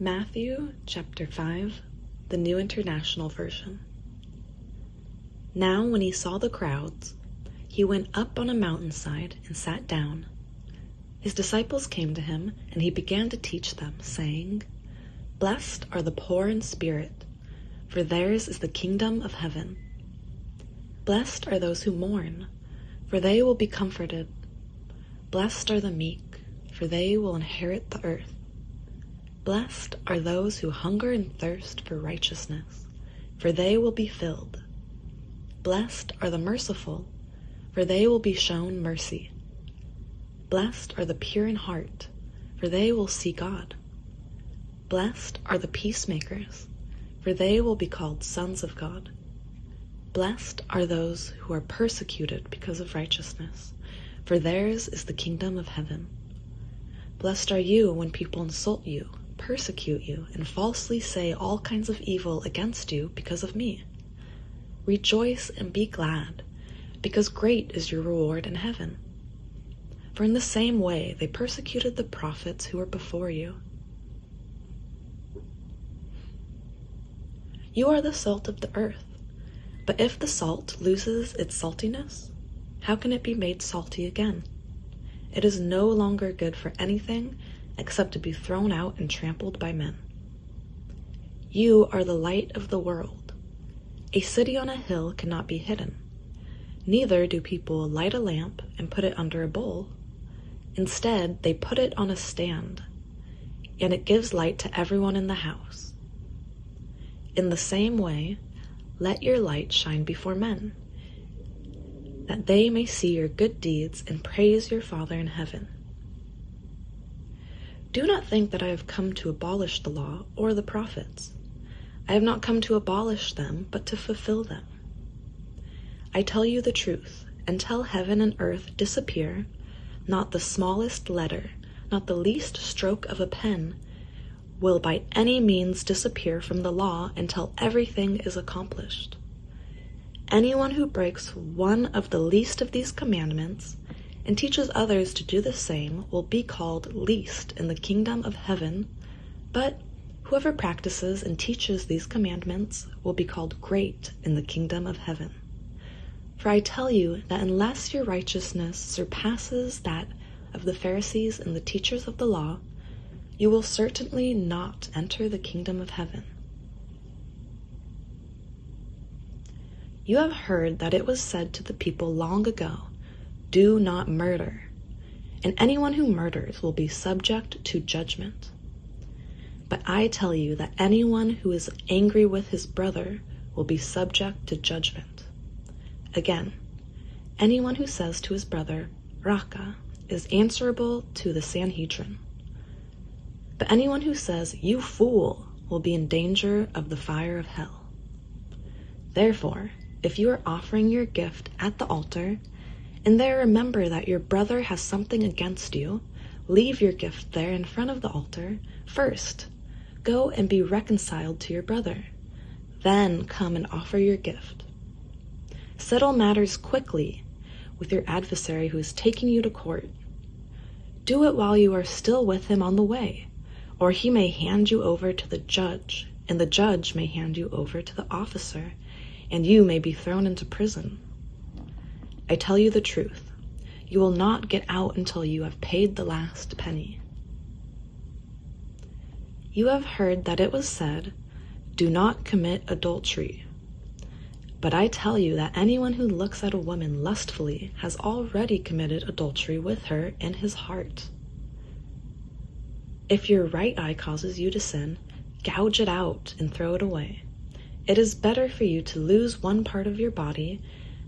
Matthew chapter 5, the New International Version. Now when he saw the crowds, he went up on a mountainside and sat down. His disciples came to him, and he began to teach them, saying, "Blessed are the poor in spirit, for theirs is the kingdom of heaven. Blessed are those who mourn, for they will be comforted. Blessed are the meek, for they will inherit the earth. Blessed are those who hunger and thirst for righteousness, for they will be filled. Blessed are the merciful, for they will be shown mercy. Blessed are the pure in heart, for they will see God. Blessed are the peacemakers, for they will be called sons of God. Blessed are those who are persecuted because of righteousness, for theirs is the kingdom of heaven. Blessed are you when people insult you, persecute you, and falsely say all kinds of evil against you because of me. Rejoice and be glad, because great is your reward in heaven. For in the same way they persecuted the prophets who were before you. You are the salt of the earth, but if the salt loses its saltiness, how can it be made salty again? It is no longer good for anything except to be thrown out and trampled by men. You are the light of the world. A city on a hill cannot be hidden. Neither do people light a lamp and put it under a bowl. Instead, they put it on a stand, and it gives light to everyone in the house. In the same way, let your light shine before men, that they may see your good deeds and praise your Father in heaven. Do not think that I have come to abolish the law or the prophets. I have not come to abolish them, but to fulfill them. I tell you the truth, until heaven and earth disappear, not the smallest letter, not the least stroke of a pen, will by any means disappear from the law until everything is accomplished. Anyone who breaks one of the least of these commandments and teaches others to do the same will be called least in the kingdom of heaven, but whoever practices and teaches these commandments will be called great in the kingdom of heaven. For I tell you that unless your righteousness surpasses that of the Pharisees and the teachers of the law, you will certainly not enter the kingdom of heaven. You have heard that it was said to the people long ago, 'Do not murder,' and anyone who murders will be subject to judgment. But I tell you that anyone who is angry with his brother will be subject to judgment. Again, anyone who says to his brother, 'Raca,' is answerable to the Sanhedrin. But anyone who says, 'You fool,' will be in danger of the fire of hell. Therefore, if you are offering your gift at the altar, and there remember that your brother has something against you, leave your gift there in front of the altar. First, go and be reconciled to your brother. Then come and offer your gift. Settle matters quickly with your adversary who is taking you to court. Do it while you are still with him on the way, or he may hand you over to the judge, and the judge may hand you over to the officer, and you may be thrown into prison. I tell you the truth, you will not get out until you have paid the last penny. You have heard that it was said, 'Do not commit adultery.' But I tell you that anyone who looks at a woman lustfully has already committed adultery with her in his heart. If your right eye causes you to sin, gouge it out and throw it away. It is better for you to lose one part of your body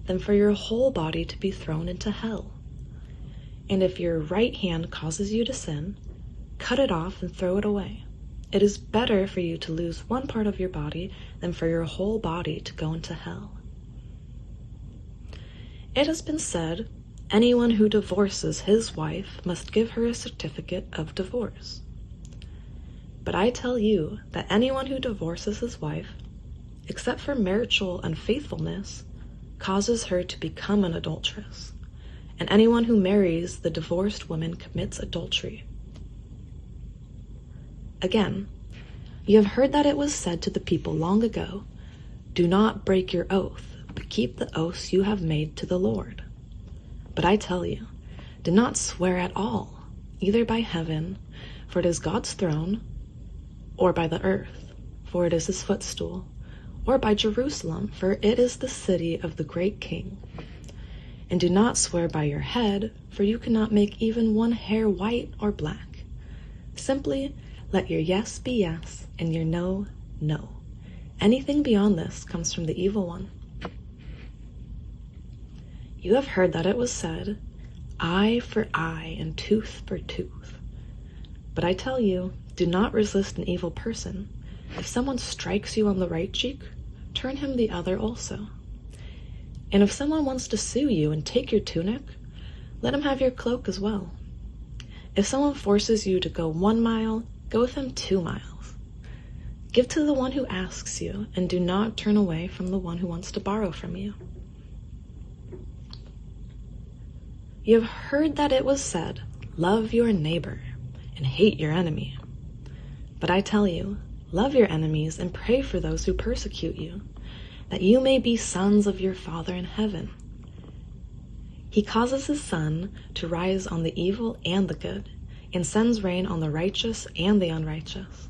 than for your whole body to be thrown into hell. And if your right hand causes you to sin, cut it off and throw it away. It is better for you to lose one part of your body than for your whole body to go into hell. It has been said, 'Anyone who divorces his wife must give her a certificate of divorce.' But I tell you that anyone who divorces his wife, except for marital unfaithfulness, causes her to become an adulteress, and anyone who marries the divorced woman commits adultery. Again, You have heard that it was said to the people long ago, do not break your oath, but keep the oaths you have made to the Lord. But I tell you, do not swear at all, either by heaven, for it is God's throne, or by the earth, for it is his footstool, or by Jerusalem, for it is the city of the great King. And do not swear by your head, for you cannot make even one hair white or black. Simply let your yes be yes, and your no, no. Anything beyond this comes from the evil one. You have heard that it was said, eye for eye and tooth for tooth. But I tell you, do not resist an evil person. If someone strikes you on the right cheek, turn him the other also. And if someone wants to sue you and take your tunic, let him have your cloak as well. If someone forces you to go 1 mile, go with him 2 miles. Give to the one who asks you, and do not turn away from the one who wants to borrow from you. You have heard that it was said, love your neighbor and hate your enemy. But I tell you, love your enemies and pray for those who persecute you, that you may be sons of your Father in heaven. He causes his sun to rise on the evil and the good, and sends rain on the righteous and the unrighteous.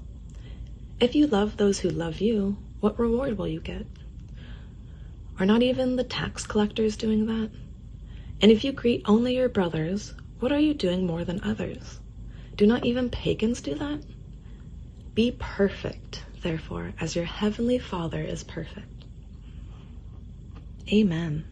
If you love those who love you, what reward will you get? Are not even the tax collectors doing that? And if you greet only your brothers, what are you doing more than others? Do not even pagans do that? Be perfect, therefore, as your heavenly Father is perfect. Amen.